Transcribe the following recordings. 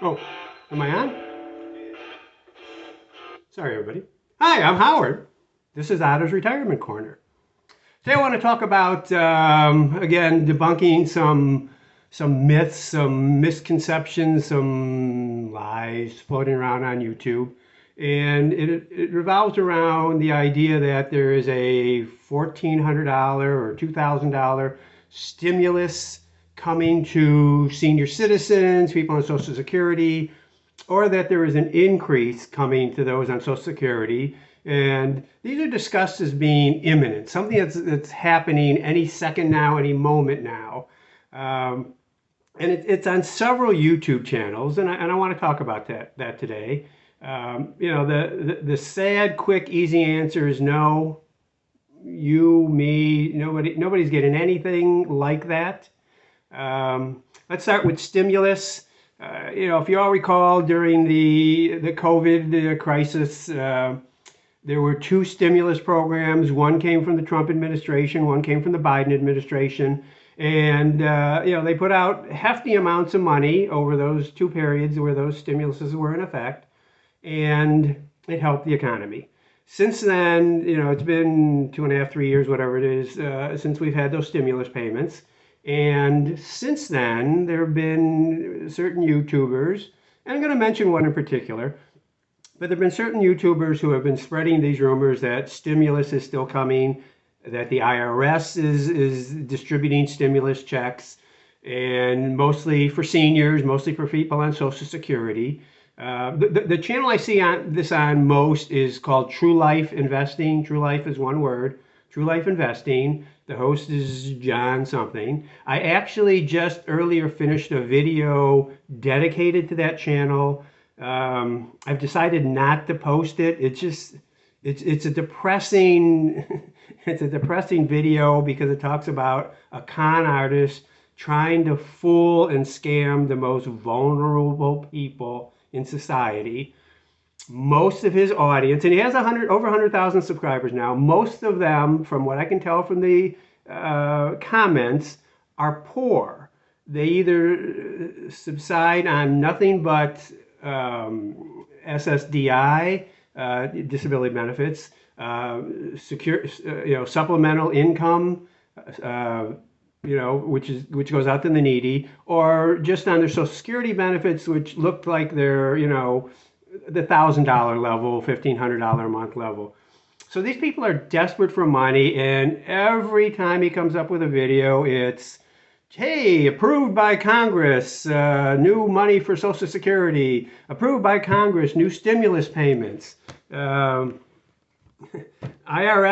Oh, am I on? Sorry, everybody. Hi, I'm Howard. This is Otto's Retirement Corner. Today I want to talk about, again, debunking some myths, some misconceptions, some lies floating around on YouTube. And it revolves around the idea that there is a $1,400 or $2,000 stimulus coming to senior citizens, people on Social Security, or that there is an increase coming to those on Social Security. And these are discussed as being imminent, something that's happening any second now, any moment now. Um, and it's on several YouTube channels, and I want to talk about that today. The sad, quick, easy answer is no. You, me, nobody's getting anything like that. Let's start with stimulus. If you all recall, during the COVID crisis, there were two stimulus programs. One came from the Trump administration, one came from the Biden administration. And, they put out hefty amounts of money over those two periods where those stimuluses were in effect, and it helped the economy. Since then, it's been 2.5, 3 years, whatever it is, since we've had those stimulus payments. And since then, there have been certain YouTubers, and I'm going to mention one in particular, but there have been certain YouTubers who have been spreading these rumors that stimulus is still coming, that the IRS is distributing stimulus checks, and mostly for seniors, mostly for people on Social Security. The channel I see this on most is called True Life Investing. True Life is one word. True Life Investing. The host is John something. I actually just earlier finished a video dedicated to that channel. I've decided not to post it. It's a depressing it's a depressing video because it talks about a con artist trying to fool and scam the most vulnerable people in society. Most of his audience, and he has over 100,000 subscribers now. Most of them, from what I can tell from the comments, are poor. They either subside on nothing but SSDI, disability benefits, supplemental income, which goes out to the needy, or just on their Social Security benefits, which look like they're, the $1,000 level, $1,500 a month level. So these people are desperate for money, and every time he comes up with a video, it's, hey, approved by Congress, new money for Social Security, approved by Congress, new stimulus payments. IRS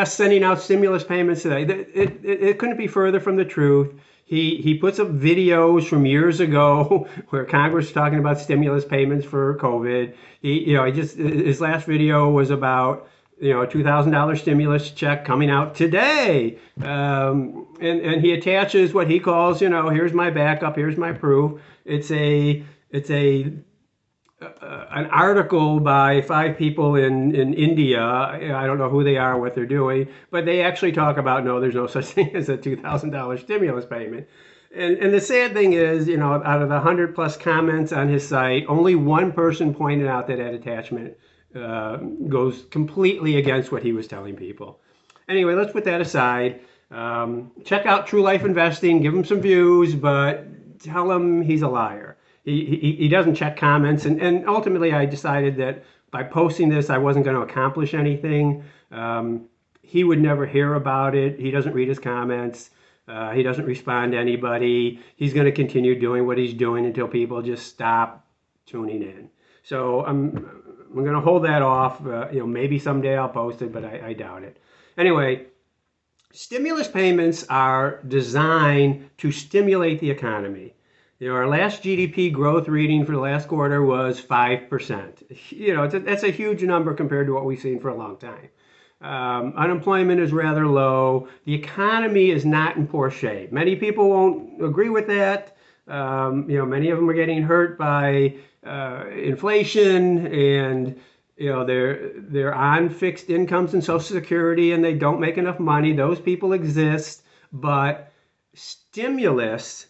sending out stimulus payments today. It couldn't be further from the truth. He puts up videos from years ago where Congress was talking about stimulus payments for COVID. His last video was about a $2,000 stimulus check coming out today, and he attaches what he calls here's my backup, here's my proof. It's an article by 5 people in India. I don't know who they are, what they're doing, but they actually talk about, no, there's no such thing as a $2,000 stimulus payment. And the sad thing is, out of the 100 plus comments on his site, only one person pointed out that attachment goes completely against what he was telling people. Anyway, let's put that aside. Check out True Life Investing, give him some views, but tell him he's a liar. He doesn't check comments, and ultimately I decided that by posting this I wasn't going to accomplish anything. He would never hear about it. He doesn't read his comments. He doesn't respond to anybody. He's going to continue doing what he's doing until people just stop tuning in. So I'm going to hold that off. Maybe someday I'll post it, but I doubt it. Anyway, stimulus payments are designed to stimulate the economy. Our last GDP growth reading for the last quarter was 5%. That's a huge number compared to what we've seen for a long time. Unemployment is rather low. The economy is not in poor shape. Many people won't agree with that. Many of them are getting hurt by inflation, and they're on fixed incomes and Social Security, and they don't make enough money. Those people exist, but stimulus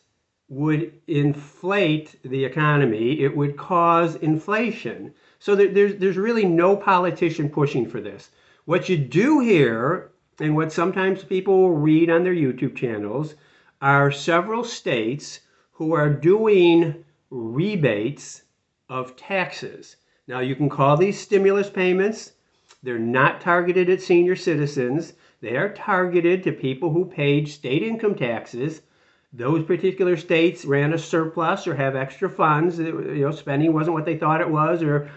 would inflate the economy. It would cause inflation. So there's really no politician pushing for this. What you do here, and what sometimes people will read on their YouTube channels, are several states who are doing rebates of taxes. Now, you can call these stimulus payments. They're not targeted at senior citizens. They are targeted to people who paid state income taxes. Those particular states ran a surplus or have extra funds. Spending wasn't what they thought it was, or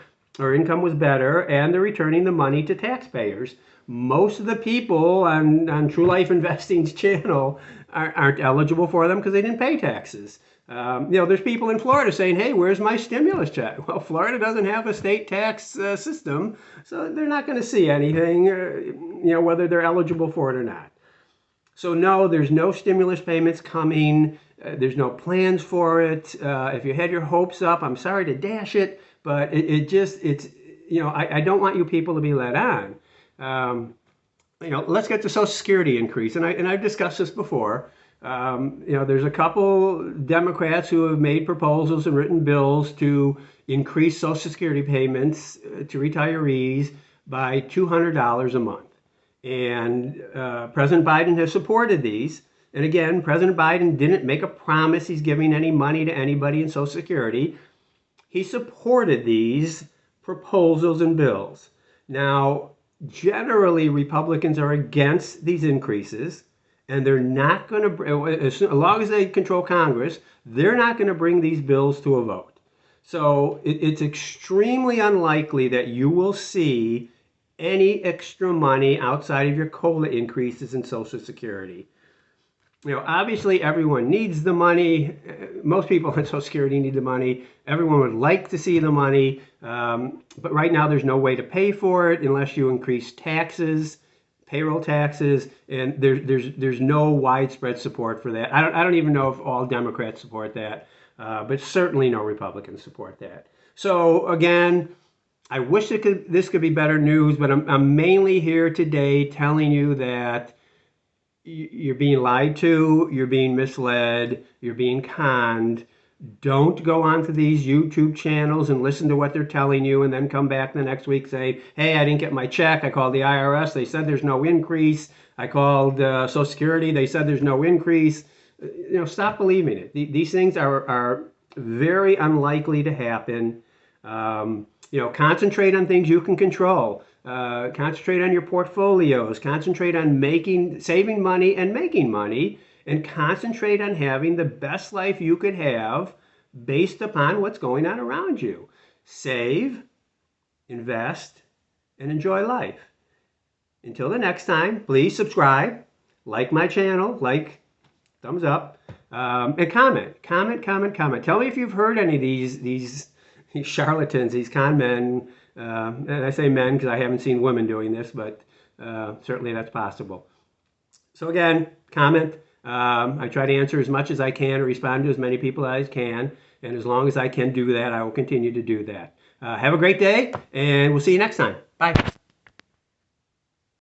income was better, and they're returning the money to taxpayers. Most of the people on True Life Investing's channel aren't eligible for them because they didn't pay taxes. There's people in Florida saying, hey, where's my stimulus check? Well, Florida doesn't have a state tax system, so they're not going to see anything, whether they're eligible for it or not. So no, there's no stimulus payments coming. There's no plans for it. If you had your hopes up, I'm sorry to dash it, but I don't want you people to be led on. Let's get to Social Security increase, and I've discussed this before. There's a couple Democrats who have made proposals and written bills to increase Social Security payments to retirees by $200 a month. And President Biden has supported these. And again, President Biden didn't make a promise he's giving any money to anybody in Social Security. He supported these proposals and bills. Now, generally, Republicans are against these increases, and they're not going to, as long as they control Congress, they're not going to bring these bills to a vote. So it's extremely unlikely that you will see any extra money outside of your COLA increases in Social Security. Obviously everyone needs the money. Most people on Social Security need the money. Everyone would like to see the money, but right now there's no way to pay for it unless you increase taxes, payroll taxes, and there's no widespread support for that. I don't even know if all Democrats support that, but certainly no Republicans support that. So again, I wish this could be better news, but I'm mainly here today telling you that you're being lied to, you're being misled, you're being conned. Don't go onto these YouTube channels and listen to what they're telling you and then come back the next week say, hey, I didn't get my check. I called the IRS. They said there's no increase. I called Social Security. They said there's no increase. Stop believing it. These things are very unlikely to happen. Concentrate on things you can control. Concentrate on your portfolios. Concentrate on saving money and making money, and concentrate on having the best life you could have based upon what's going on around you. Save, invest, and enjoy life. Until the next time, please subscribe, like my channel, thumbs up, and comment. Tell me if you've heard any of these charlatans, these con men, and I say men because I haven't seen women doing this, but certainly that's possible. So again, comment. I try to answer as much as I can, or respond to as many people as I can, and as long as I can do that, I will continue to do that. Have a great day, and we'll see you next time. Bye.